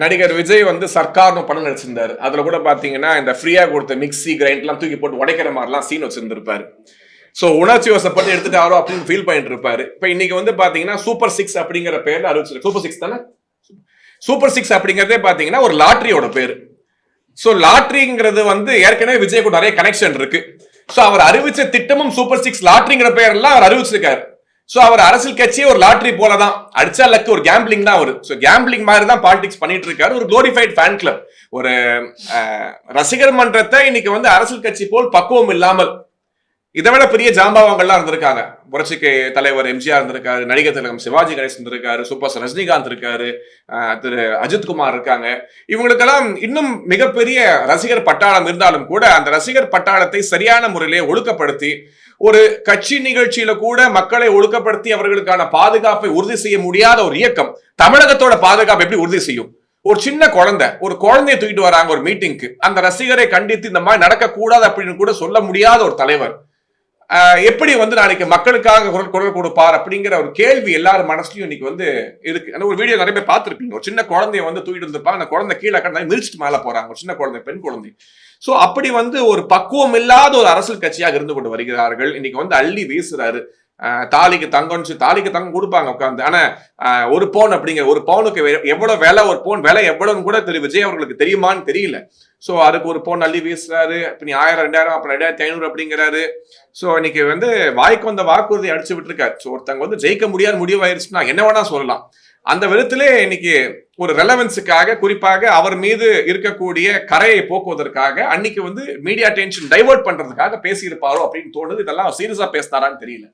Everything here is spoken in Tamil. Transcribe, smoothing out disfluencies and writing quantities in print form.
நடிகர் விஜய் வந்து சர்க்கார்னு படம் நடிச்சிருந்தாரு. அதுல கூட பாத்தீங்கன்னா இந்த ஃப்ரீயா கொடுத்த மிக்ஸி கிரைண்ட் எல்லாம் தூக்கி போட்டு உடைக்கிற மாதிரிலாம் சீன் வச்சிருந்திருப்பாரு. சோ உணர்ச்சி வசப்பட்டு எடுத்துட்டாரோ அப்படின்னு ஃபீல் பண்ணிட்டு இருப்பாரு. இப்ப இன்னைக்கு வந்து பாத்தீங்கன்னா சூப்பர் 6 அப்படிங்கிற பேர்ல அறிவிச்சிருக்கு. சூப்பர் 6 தானே? சூப்பர் 6 அப்படிங்கறதே பாத்தீங்கன்னா ஒரு லாட்டரியோட பேரு. சோ லாட்டரிங்கிறது வந்து ஏற்கனவே விஜய் கூட நிறைய கனெக்ஷன் இருக்கு. சோ அவர் அறிவிச்ச திட்டமும் சூப்பர் 6 லாட்டரிங்கிற பேர்லாம் அவர் அறிவிச்சிருக்காரு. சோ அவர் அரசியல் கட்சியே ஒரு லாட்டரி போலதான், அடிச்சா லக்கு, ஒரு கேம்பிளிங் தான் அவரு. சோ கேம்பிளிங் மாதிரி தான் பாலிடிக்ஸ் பண்ணிட்டு இருக்காரு. ஒரு குளோரிஃபைட் ஃபேன் கிளப், ஒரு ரசிகர் மன்றத்தை இன்னைக்கு வந்து அரசியல் கட்சி போல் பக்குவம் இல்லாமல் இதை விட பெரிய ஜாம்பவாங்கள்லாம் இருந்திருக்காங்க. புரட்சிக்கு தலைவர் எம்ஜிஆர் இருந்திருக்காரு, நடிகர் திலகம் சிவாஜி கணேசன் இருந்திருக்காரு, சூப்பர் ஸ்டார் ரஜினிகாந்த் இருக்காரு, திரு அஜித்குமார் இருக்காங்க. இவங்களுக்கெல்லாம் இன்னும் மிகப்பெரிய ரசிகர் பட்டாளம் இருந்தாலும் கூட அந்த ரசிகர் பட்டாளத்தை சரியான முறையிலே ஒழுக்கப்படுத்தி ஒரு கட்சி நிகழ்ச்சியில கூட மக்களை ஒழுக்கப்படுத்தி அவர்களுக்கான பாதுகாப்பை உறுதி செய்ய முடியாத ஒரு இயக்கம் தமிழகத்தோட பாதுகாப்பு எப்படி உறுதி செய்யும்? ஒரு சின்ன குழந்தை, ஒரு குழந்தையை தூக்கிட்டு வராங்க ஒரு மீட்டிங்க்கு, அந்த ரசிகரை கண்டித்து இந்த மாதிரி நடக்க கூடாது அப்படின்னு கூட சொல்ல முடியாத ஒரு தலைவர் எப்படி வந்து நாளைக்கு மக்களுக்காக குரல் கொடுப்பார் அப்படிங்கிற ஒரு கேள்வி எல்லாரும் மனசுலயும் இன்னைக்கு வந்து இருக்கு. அந்த ஒரு வீடியோ நிறைய பேர் பார்த்திருப்பீங்க. ஒரு சின்ன குழந்தைய வந்து தூக்கிட்டு இருந்திருப்பாங்க, அந்த குழந்தை கீழே கடந்து மிதிச்சுட்டு மேல போறாங்க, ஒரு சின்ன குழந்தை, பெண் குழந்தை. சோ அப்படி வந்து ஒரு பக்குவம் இல்லாத ஒரு அரசியல் கட்சியாக இருந்து கொண்டு வருகிறார்கள். இன்னைக்கு வந்து அள்ளி வீசுறாரு. தாலிக்கு தங்கம் கொடுப்பாங்க உட்காந்து. ஆனா ஒரு பவுன் அப்படிங்கிற, ஒரு பவுனுக்கு எவ்வளவு விலை, ஒரு பவுன் விலை எவ்வளவுன்னு கூட திரு விஜய் அவர்களுக்கு தெரியுமான்னு தெரியல. சோ அதுக்கு ஒரு பவுன் அள்ளி வீசுறாரு. இப்ப நீ 1000 2000 அப்புறம் 2500 அப்படிங்கிறாரு. சோ இன்னைக்கு வந்து வாய்க்கு வந்த வாக்குறுதி அடிச்சு விட்டுருக்காரு. சோ ஒருத்தங்க வந்து ஜெயிக்க முடியாது முடிவாயிருச்சுன்னா என்ன வேணா சொல்லலாம். அந்த விதத்திலே இன்னைக்கு ஒரு ரெலவன்ஸுக்காக, குறிப்பாக அவர் மீது இருக்கக்கூடிய கரையை போக்குவதற்காக அன்னைக்கு வந்து மீடியா டென்ஷன் டைவர்ட் பண்றதுக்காக பேசியிருப்பாரோ அப்படின்னு தோணுது. இதெல்லாம் சீரியஸா பேசினாரான்னு தெரியல.